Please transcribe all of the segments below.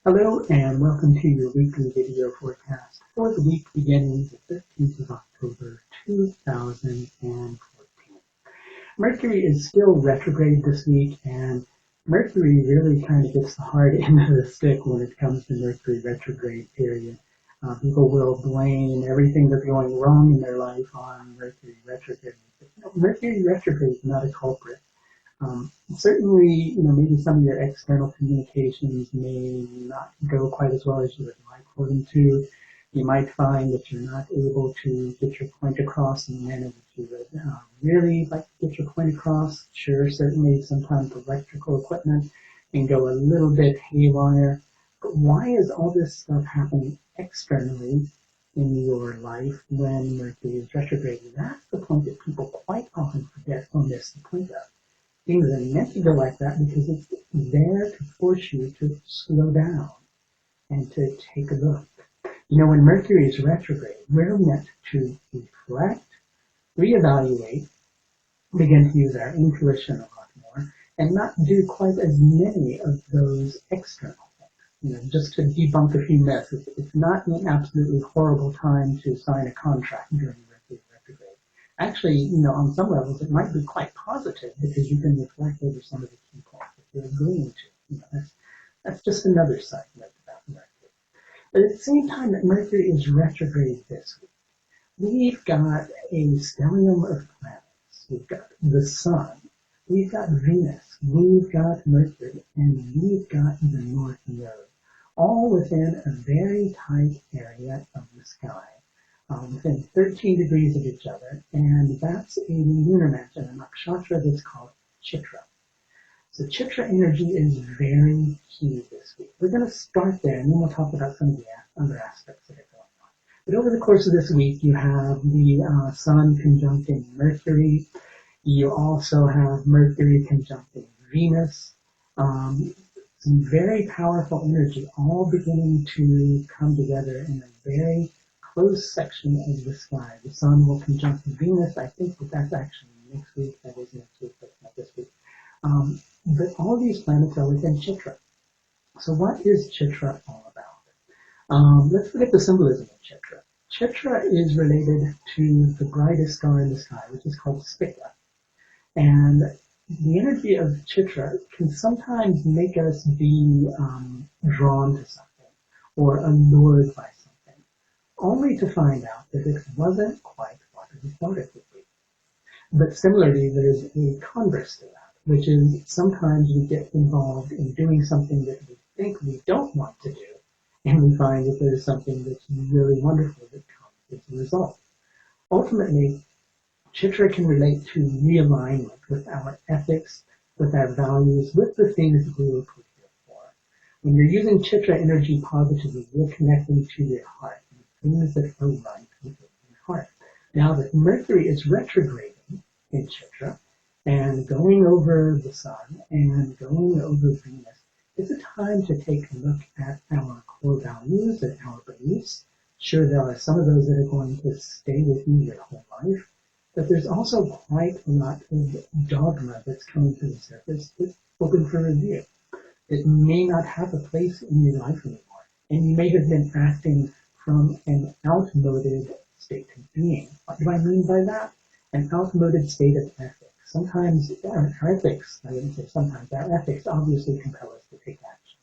Hello and welcome to your weekly video forecast for the week beginning the 13th of October 2014. Mercury is still retrograde this week, and Mercury really kind of gets the hard end of the stick when it comes to Mercury retrograde period. People will blame everything that's going wrong in their life on Mercury retrograde. But, Mercury retrograde is not a culprit. Certainly, maybe some of your external communications may not go quite as well as you would like for them to. You might find that you're not able to get your point across in the manner that you would really like to get your point across. Sure, certainly sometimes electrical equipment can go a little bit haywire. But why is all this stuff happening externally in your life when Mercury is retrograde? That's the point that people quite often forget or miss the point of. Things are meant to go like that because it's there to force you to slow down and to take a look. When Mercury is retrograde, we're meant to reflect, reevaluate, begin to use our intuition a lot more, and not do quite as many of those external things. Just to debunk a few myths, it's not an absolutely horrible time to sign a contract during Mercury retrograde. Actually, on some levels, it might be quite positive because you can reflect over some of the key points that you're agreeing to. That's just another side note about Mercury. But at the same time that Mercury is retrograde this week, we've got a stellium of planets. We've got the Sun, we've got Venus, we've got Mercury, and we've got the North Node, all within a very tight area of the sky. Within 13 degrees of each other, and that's a lunar match in a nakshatra that's called Chitra. So Chitra energy is very key this week. We're going to start there, and then we'll talk about some of the other aspects that are going on. But over the course of this week, you have the Sun conjuncting Mercury. You also have Mercury conjuncting Venus. Some very powerful energy all beginning to come together in a very close section of the sky. The Sun will conjunct Venus. I think that's actually next week. That is next week, but not this week. But all these planets are within Chitra. So what is Chitra all about? Let's look at the symbolism of Chitra. Chitra is related to the brightest star in the sky, which is called Spica. And the energy of Chitra can sometimes make us be drawn to something or allured by something, only to find out that it wasn't quite what we thought it would be. But similarly, there's a converse to that, which is sometimes we get involved in doing something that we think we don't want to do, and we find that there's something that's really wonderful that comes as a result. Ultimately, Chitra can relate to realignment with our ethics, with our values, with the things that we were put here for. When you're using Chitra energy positively, you're connecting to your heart. Things that are right within your heart. Now that Mercury is retrograding in Chitra and going over the Sun and going over Venus, it's a time to take a look at our core values and our beliefs. Sure, there are some of those that are going to stay with you your whole life, but there's also quite a lot of dogma that's coming to the surface that's open for review. It may not have a place in your life anymore, and you may have been acting from an outmoded state of being. What do I mean by that? An outmoded state of ethics. Sometimes our ethics, I wouldn't say sometimes, our ethics obviously compel us to take action.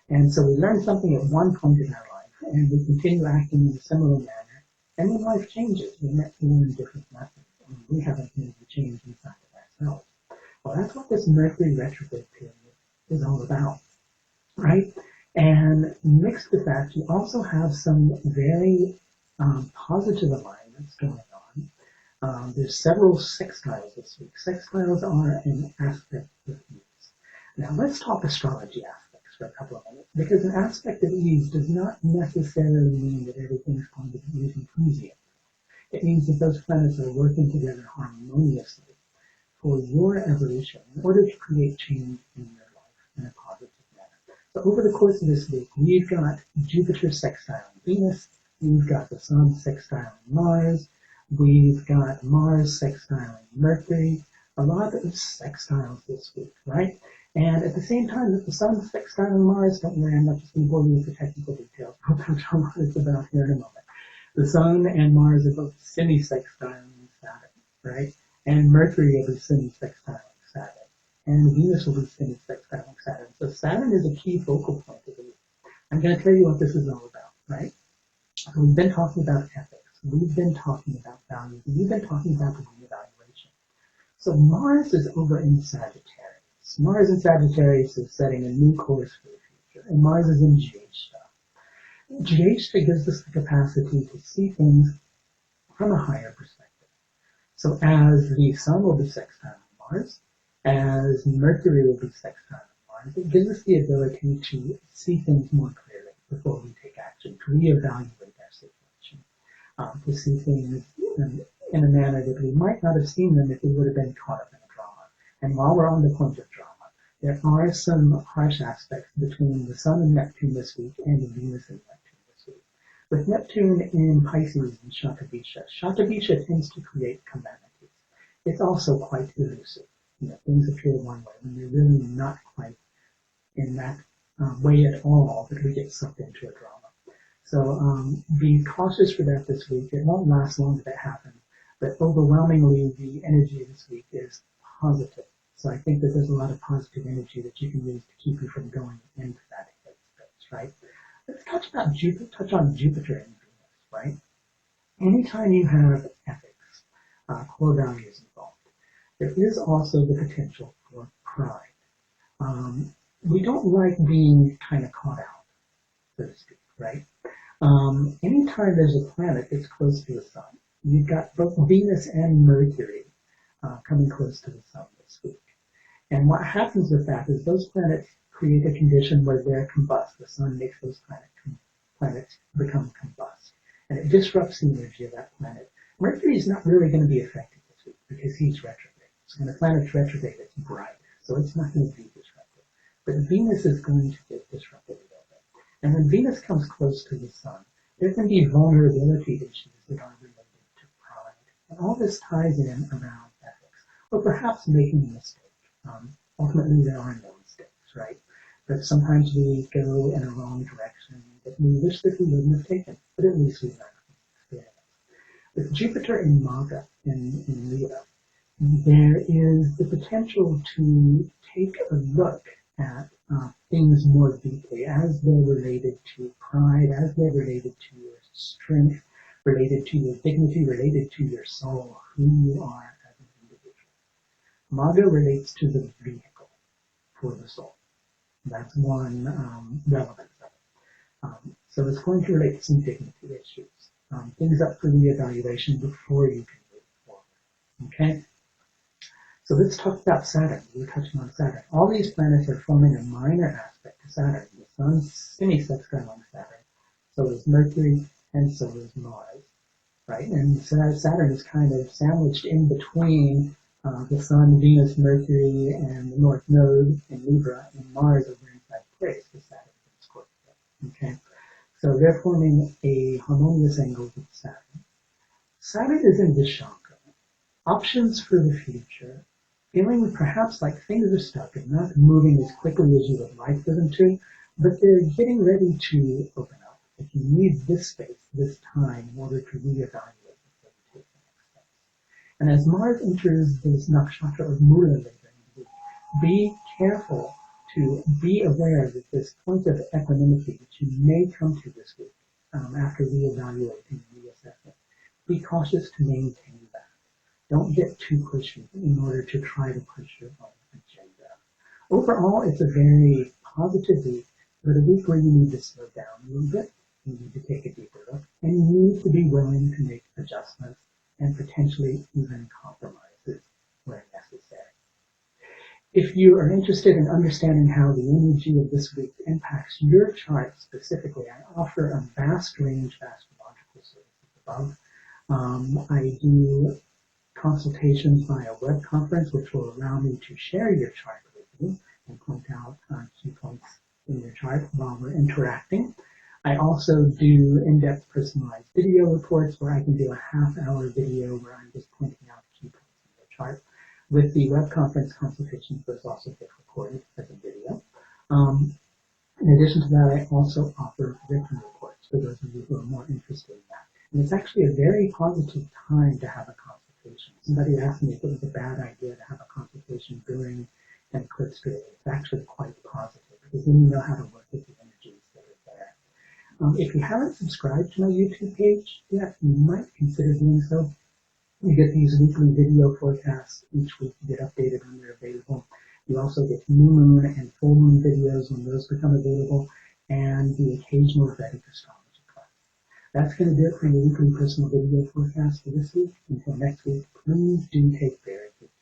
And so we learn something at one point in our life, and we continue acting in a similar manner, and when life changes, we met to learn different methods, and we haven't made the change inside of ourselves. Well, that's what this Mercury retrograde period is all about, right? And mixed with that, you also have some very positive alignments going on. There's several sextiles this week. Sextiles are an aspect of ease. Now let's talk astrology aspects for a couple of minutes, because an aspect of ease does not necessarily mean that everything is going to be easy peasy. It means that those planets are working together harmoniously for your evolution in order to create change in your life in a positive manner. So over the course of this week, we've got Jupiter sextile Venus, we've got the Sun sextile Mars, we've got Mars sextile Mercury, a lot of sextiles this week, right? And at the same time that the Sun sextiling Mars, don't worry, I'm not just going to bore you with the technical details. We'll touch on what it's about here in a moment. The Sun and Mars are both semi-sextiling Saturn, right? And Mercury will be semi-sextiling Saturn. And Venus will be semi-sextiling Saturn. So Saturn is a key focal point of the week. I'm going to tell you what this is all about, right? So we've been talking about ethics. We've been talking about values. And we've been talking about the reevaluation. So Mars is over in Sagittarius. Mars in Sagittarius is setting a new course for the future. And Mars is in Jyeshta. Jyeshta gives us the capacity to see things from a higher perspective. So as the Sun will be sextiling Mars, as Mercury will be sextiling Mars, it gives us the ability to see things more clearly before we take action, to reevaluate our situation, to see things in a manner that we might not have seen them if we would have been caught up in a drama. And while we're on the point of drama, there are some harsh aspects between the Sun and Neptune this week and Venus and Neptune this week. With Neptune in Pisces and Shatabisha tends to create calamities. It's also quite elusive. Things appear one way when they're really not quite in that way at all, that we get sucked into a drama. So be cautious for that this week. It won't last long if it happens, but overwhelmingly the energy this week is positive. So I think that there's a lot of positive energy that you can use to keep you from going into that headspace, right? Let's touch on Jupiter and Venus, right? Anytime you have ethics, core values involved, there is also the potential for pride. We don't like being kind of caught out, so to speak, right? Anytime there's a planet that's close to the Sun, you've got both Venus and Mercury coming close to the Sun this week. And what happens with that is those planets create a condition where they're combust. The Sun makes those planets become combust. And it disrupts the energy of that planet. Mercury is not really going to be affected this week because he's retrograde. So when the planet's retrograde, it's bright. So it's not going to be disrupted. But Venus is going to get disrupted a little bit. And when Venus comes close to the Sun, there can be vulnerability issues that are related to pride. And all this ties in around ethics, or perhaps making a mistake. Ultimately, there are no mistakes, right? But sometimes we go in a wrong direction that we wish that we wouldn't have taken, but at least we learn from experience. With Jupiter in Maga, in Leo, there is the potential to take a look at things more deeply as they're related to pride, as they're related to your strength, related to your dignity, related to your soul, who you are as an individual. Maga relates to the vehicle for the soul. That's one relevance of it. So it's going to relate to some dignity issues, things up for reevaluation before you can move forward. Okay? So let's talk about Saturn. We're touching on Saturn. All these planets are forming a minor aspect to Saturn. The Sun's semi-sextiling Saturn. So is Mercury, and so is Mars. Right? And Saturn is kind of sandwiched in between the Sun, Venus, Mercury, and the North Node in Libra, and Mars over in Sagittarius, because Saturn is Scorpio. Okay? So they're forming a harmonious angle with Saturn. Saturn is in Vishankha. Options for the future. Feeling perhaps like things are stuck and not moving as quickly as you would like for them to, but they're getting ready to open up. If you need this space, this time, in order to reevaluate before you take the next steps. And as Mars enters this nakshatra of Mula later in the week, be careful to be aware that this point of equanimity that you may come to this week after reevaluating and reassessing, be cautious to maintain that. Don't get too pushy in order to try to push your own agenda. Overall, it's a very positive week, but a week where you need to slow down a little bit, you need to take a deeper look, and you need to be willing to make adjustments and potentially even compromises where necessary. If you are interested in understanding how the energy of this week impacts your chart specifically, I offer a vast range of astrological services above. I do consultations via web conference, which will allow me to share your chart with you and point out key points in your chart while we're interacting. I also do in-depth personalized video reports where I can do a half-hour video where I'm just pointing out key points in your chart. With the web conference consultations, those also get recorded as a video. In addition to that, I also offer written reports for those of you who are more interested in that. And it's actually a very positive time to have a consultation. Somebody asked me if it was a bad idea to have a consultation during an eclipse period. It's actually quite positive because then you know how to work with the energies that are there. If you haven't subscribed to my YouTube page yet, you might consider doing so. You get these weekly video forecasts each week. You get updated when they're available. You also get new moon and full moon videos when those become available, and the occasional Vedic astrology class. That's going to do it for your weekly personal video forecast for this week. Until next week, please do take very good care.